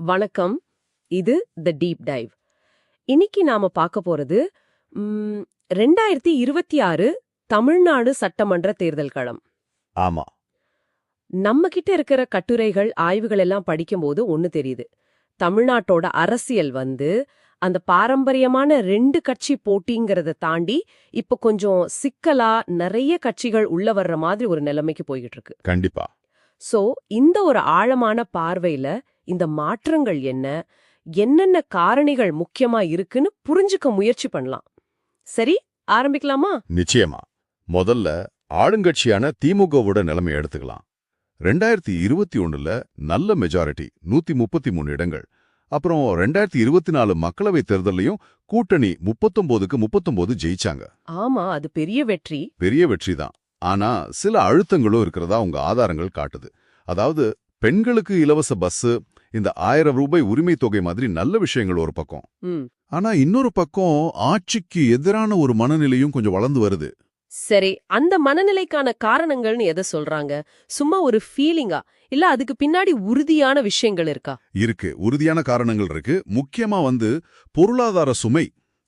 வணக்கம். இது தி deep dive. இன்னைக்கு நாம பார்க்க போறது 2026 தமிழ்நாடு சட்டமன்ற தேர்தல் களம். ஆமா. நம்ம கிட்ட இருக்கிற கட்டுரைகள், ஆய்வுகள் எல்லாம் படிக்கும்போது ஒண்ணு தெரியுது. தமிழ்நாட்டோட அரசியல் அந்த பாரம்பரியமான 2 கட்சி போட்டிங்கிறத தாண்டி இப்ப கொஞ்சம் சிக்கலா நிறைய கட்சிகள் உள்ள வர்ற மாதிரி ஒரு நிலைமைக்கு போய்கிட்டு இருக்கு. கண்டிப்பா. சோ இந்த ஒரு ஆழமான பார்வையில இந்த மாற்றங்கள் என்னென்ன காரணிகள் முக்கியமா இருக்குன்னு புரிஞ்சுக்க முயற்சி பண்ணலாம். சரி, ஆரம்பிக்கலாமா? நிச்சயமா. முதல்ல ஆளுங்கட்சியான திமுகவோட நிலைமை எடுத்துக்கலாம். 2021ல நல்ல மெஜாரிட்டி 133 இடங்கள். அப்புறம் 2024 மக்களவை தேர்தலையும் கூட்டணி 39க்கு 39 ஜெயிச்சாங்க. ஆமா, அது பெரிய வெற்றி. பெரிய வெற்றி தான். ஆனா சில அழுத்தங்களும் இருக்கிறதா உங்க ஆதாரங்கள் காட்டுது. அதாவது பெண்களுக்கு இலவச பஸ், இந்த 1000 ரூபாய் உரிமை தொகை மாதிரி நல்ல விஷயங்கள் ஒரு பக்கம். ஆனா இன்னொரு பக்கம் ஆட்சிக்கு எதிரான ஒரு மனநிலையும் கொஞ்சம் வளர்ந்து வருது. சரி, அந்த மனநிலைக்கான காரணங்கள்னு எதை சொல்றாங்க? சும்மா ஒரு ஃபீலிங்கா, இல்ல அதுக்கு பின்னாடி உறுதியான விஷயங்கள் இருக்கா? இருக்கு, உறுதியான காரணங்கள் இருக்கு. முக்கியமா பொருளாதார சுமை.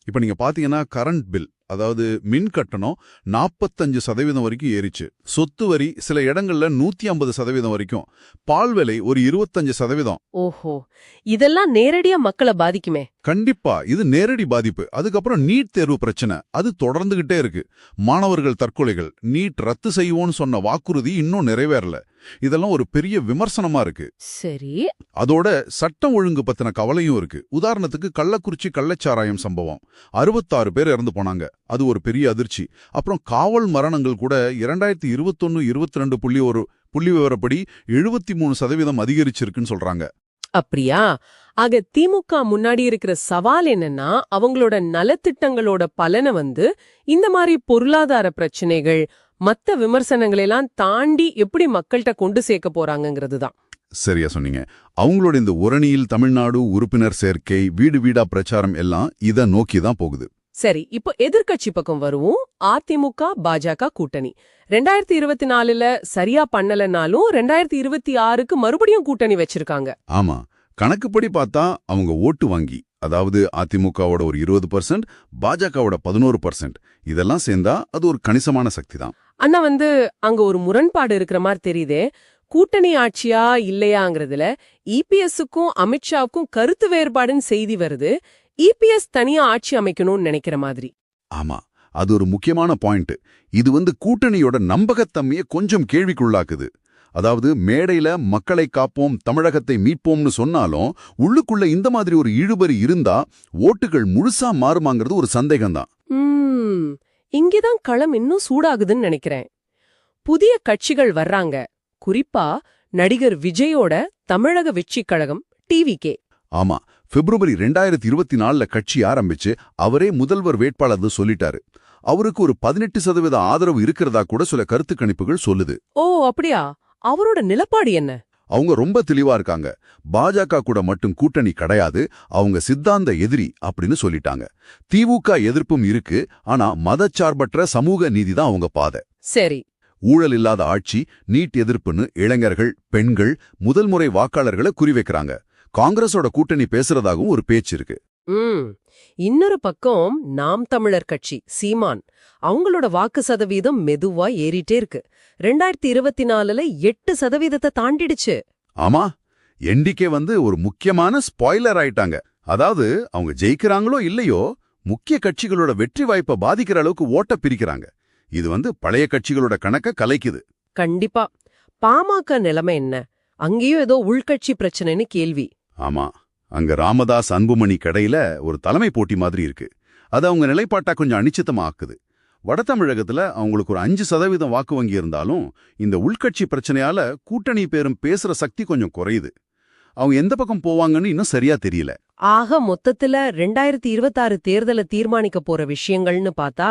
இப்ப நீங்க பாத்தீங்கன்னா கரண்ட் பில், அதாவது மின் கட்டணம் 45% வரைக்கும் ஏறிச்சு. சொத்து வரி சில இடங்கள்ல 150% வரைக்கும். பால் விலை ஒரு 25%. ஓஹோ, இதெல்லாம் நேரடியா மக்களை பாதிக்குமே. கண்டிப்பா, இது நேரடி பாதிப்பு. அதுக்கப்புறம் நீட் தேர்வு பிரச்சனை, அது தொடர்ந்துகிட்டே இருக்கு. மாணவர்கள் தற்கொலைகள், நீட் ரத்து செய்வோன்னு சொன்ன வாக்குறுதி இன்னும் நிறைவேறல. இதெல்லாம் ஒரு பெரிய விமர்சனமா இருக்கு. சரி, அதோட சட்டம் ஒழுங்கு பத்தின கவலையும் இருக்கு. உதாரணத்துக்கு கள்ளக்குறிச்சி கள்ளச்சாராயம் சம்பவம், 66 பேர் இறந்து போனாங்க. அது ஒரு பெரிய அதிர்ச்சி. அப்புறம் காவல் மரணங்கள் கூட 2021-22 புள்ளி விவரப்படி 73% அதிகரிச்சிருக்குன்னு சொல்றாங்க. அப்படியா? ஆக திமுக முன்னாடி இருக்கிற சவால் என்னன்னா, அவங்களோட நலத்திட்டங்களோட பலனை இந்த மாதிரி பொருளாதார பிரச்சனைகள், மத்த விமர்சனங்களெல்லாம் தாண்டி எப்படி மக்கள்கிட்ட கொண்டு சேர்க்க போறாங்கிறது தான். சரியா சொன்னீங்க. அவங்களோட இந்த உரணியில் தமிழ்நாடு உறுப்பினர் சேர்க்கை, வீடு வீடா பிரச்சாரம் எல்லாம் இத நோக்கி தான் போகுது. சரி, இப்போ எதிர்க்கட்சி பக்கம் வருவோம். அதிமுக பாஜக கூட்டணி 2024ல சரியா பண்ணலனாலும் 2026க்கு மறுபடியும் கூட்டணி வச்சிருக்காங்க. ஆமா, கணக்குப்படி பார்த்தா அவங்க ஓட்டு வங்கி, அதாவது அதிமுகவோட ஒரு 20%, பாஜகவோட 11%, இதெல்லாம் சேர்ந்தா அது ஒரு கணிசமான சக்தி தான். ஆனா அங்க ஒரு முரண்பாடு இருக்கிற மாதிரி தெரியுதே. கூட்டணி ஆட்சியா இல்லையாங்கிறதுல இபிஎஸ்க்கும் அமித்ஷாவுக்கும் கருத்து வேறுபாடுன்னு செய்தி வருது. இபிஎஸ் தனியா ஆட்சி அமைக்கணும்னு நினைக்கிற மாதிரி. ஆமா, அது ஒரு முக்கியமான பாயிண்ட். இது கூட்டணியோட நம்பகத்தன்மையை கொஞ்சம் கேள்விக்குள்ளாக்குது. அதாவது மேடையில மக்களை காப்போம், தமிழகத்தை மீட்போம்னு சொன்னாலும் உள்ளுக்குள்ள இந்த மாதிரி ஒரு இழுபறி இருந்தா ஓட்டுகள் முழுசா மாறுமாங்கிறது ஒரு சந்தேகம்தான். இங்கேதான் களம் இன்னும் சூடாகுதுன்னு நினைக்கிறேன். புதிய கட்சிகள் வர்றாங்க. குறிப்பா நடிகர் விஜயோட தமிழக வெற்றிக் கழகம் டிவிகே. ஆமா, பிப்ரவரி 2024ல கட்சி ஆரம்பிச்சு அவரே முதல்வர் வேட்பாளர்னு சொல்லிட்டாரு. அவருக்கு ஒரு 18% ஆதரவு இருக்கிறதா கூட சில கருத்து கணிப்புகள் சொல்லுது. ஓ, அப்படியா? அவரோட நிலப்பாடு என்ன? அவங்க ரொம்ப தெளிவா இருக்காங்க. பாஜக கூட மட்டும் கூட்டணி கிடையாது, அவங்க சித்தாந்த எதிரி அப்படின்னு சொல்லிட்டாங்க. திமுக எதிர்ப்பும் இருக்கு, ஆனா மதச்சார்பற்ற சமூக நீதி தான் அவங்க பாதை. சரி, ஊழல் இல்லாத ஆட்சி, நீட் எதிர்ப்புன்னு இளைஞர்கள், பெண்கள், முதல் முறை வாக்காளர்களை குறிவைக்கிறாங்க. காங்கிரஸோட கூட்டணி பேசுறதாகவும் ஒரு பேச்சு இருக்கு. இன்னொரு பக்கம் நாம் தமிழர் கட்சி சீமான், அவங்களோட வாக்கு சதவீதம் மெதுவா ஏறிட்டே இருக்கு. 2024ல 8% தாண்டிடுச்சு. ஆமா, என்டிகே ஒரு முக்கியமான ஸ்பாய்லர் ஆயிட்டாங்க. அதாவது அவங்க ஜெயிக்கிறாங்களோ இல்லையோ, முக்கிய கட்சிகளோட வெற்றி வாய்ப்பை பாதிக்கிற அளவுக்கு ஓட்ட பிரிக்கிறாங்க. இது பழைய கட்சிகளோட கணக்க கலைக்குது. கண்டிப்பா. பாமக நிலைமை என்ன? அங்கேயும் ஏதோ உள்கட்சி பிரச்சனைன்னு கேள்வி. ஆமா, அங்க ராமதாஸ் அன்புமணி கடையில ஒரு தலைமை போட்டி மாதிரி இருக்கு. அது அவங்க நிலைப்பாட்டா கொஞ்சம் அனிச்சித்தமா ஆக்குது. வட தமிழகத்துல அவங்களுக்கு ஒரு 5% வாக்கு வங்கி இருந்தாலும் இந்த உள்கட்சி பிரச்சனையால கூட்டணி பேரும் பேசுற சக்தி கொஞ்சம் குறையுது. அவங்க எந்த பக்கம் போவாங்கன்னு இன்னும் சரியா தெரியல. ஆக மொத்தத்துல 2026 தேர்தலை தீர்மானிக்க போற விஷயங்கள்னு பார்த்தா,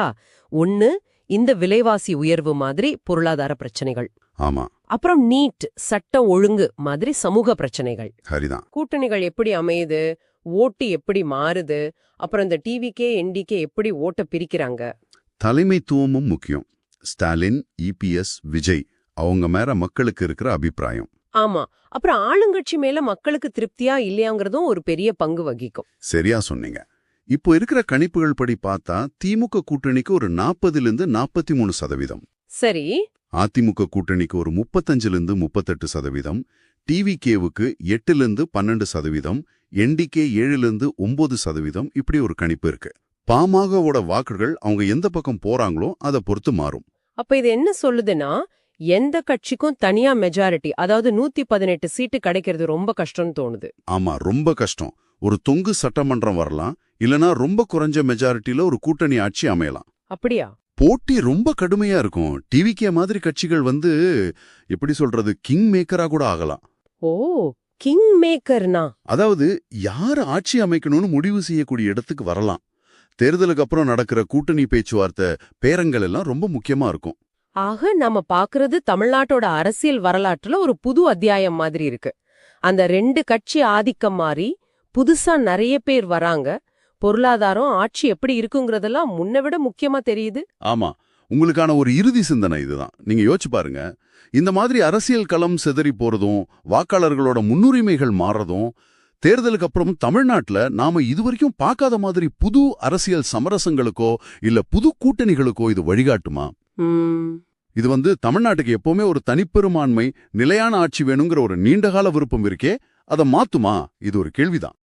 ஒன்னு இந்த விலைவாசி உயர்வு மாதிரி பொருளாதார பிரச்சனைகள். ஆமா, அப்புறம் நீட், சட்டம் ஒழுங்கு மாதிரி சமூக பிரச்சனைகள். சரிதான். கூட்டணிகள் எப்படி அமையுது, ஓட்டு எப்படி மாறுது, அப்புறம் இந்த டிவிகே என்டிகே எப்படி ஓட்ட பிரிக்கிறாங்க. தலைமைத்துவமும் முக்கியம். ஸ்டாலின், இபிஎஸ், விஜய் அவங்க மேல மக்களுக்கு இருக்கிற அபிப்பிராயம். ஆமா. அப்புறம் ஆளுங்கட்சி மேல மக்களுக்கு திருப்தியா இல்லையாங்கிறதும் ஒரு பெரிய பங்கு வகிக்கும். சரியா சொன்னீங்க. இப்போ இருக்கிற கணிப்புகள் படி பார்த்தா திமுக கூட்டணிக்கு ஒரு 40லிருந்து 43%, சரி. அதிமுக கூட்டணிக்கு ஒரு 35லிருந்து 38%, டிவிகேவுக்கு 8லிருந்து 12%, என்டிகே 7லிருந்து 9%, இப்படி ஒரு கணிப்பு இருக்கு. பாமகவோட வாக்குகள் அவங்க எந்த பக்கம் போறாங்களோ அதை பொறுத்து மாறும். அப்ப இது என்ன சொல்லுதுன்னா, எந்த கட்சிக்கும் தனியா மெஜாரிட்டி, அதாவது 118 சீட்டு கிடைக்கிறது ரொம்ப கஷ்டம்னு தோணுது. ஆமா, ரொம்ப கஷ்டம். ஒரு தொங்கு சட்டமன்றம் வரலாம், இல்லனா ரொம்ப குறைஞ்ச மெஜாரிட்டில ஒரு கூட்டணி ஆட்சி அமையலாம். அப்படியா? போட்டி ரொம்ப கடுமையா இருக்கும். டிவிகே மாதிரி கட்சிகள் எப்படி சொல்றது, கிங் மேக்கரா கூட ஆகலாம். ஓ, கிங் மேக்கர்னா? அதாவது யார் ஆட்சி அமைக்கணும்னு முடிவு செய்யக்கூடிய இடத்துக்கு வரலாம். தேர்தலுக்கு அப்புறம் நடக்கிற கூட்டணி பேச்சுவார்த்தை பேரங்கள் எல்லாம் ரொம்ப முக்கியமா இருக்கும். ஆக நாம பாக்குறது தமிழ்நாட்டோட அரசியல் வரலாற்றுல ஒரு புது அத்தியாயம் மாதிரி இருக்கு. அந்த 2 கட்சி ஆதிக்கம் மாறி புதுசா நிறைய பேர் வராங்க. பொருளாதாரம், ஆட்சி எப்படி இருக்குங்கிறதெல்லாம் முன்ன விட முக்கியமா தெரியுது. ஆமா, உங்களுக்கான ஒரு இறுதி சிந்தனை இதுதான். நீங்க யோசிச்சு பாருங்க. இந்த மாதிரி அரசியல் களம் சிதறி போறதும், வாக்காளர்களோட முன்னுரிமைகள் மாறதும், தேர்தலுக்கு அப்புறம் தமிழ்நாட்டுல நாம இதுவரைக்கும் பார்க்காத மாதிரி புது அரசியல் சமரசங்களுக்கோ இல்ல புது கூட்டணிகளுக்கோ இது வழிகாட்டுமா? இது தமிழ்நாட்டுக்கு எப்பவுமே ஒரு தனிப்பெரும்பான்மை, நிலையான ஆட்சி வேணுங்கிற ஒரு நீண்டகால விருப்பம் இருக்கே, அதை மாத்துமா? இது ஒரு கேள்விதான்.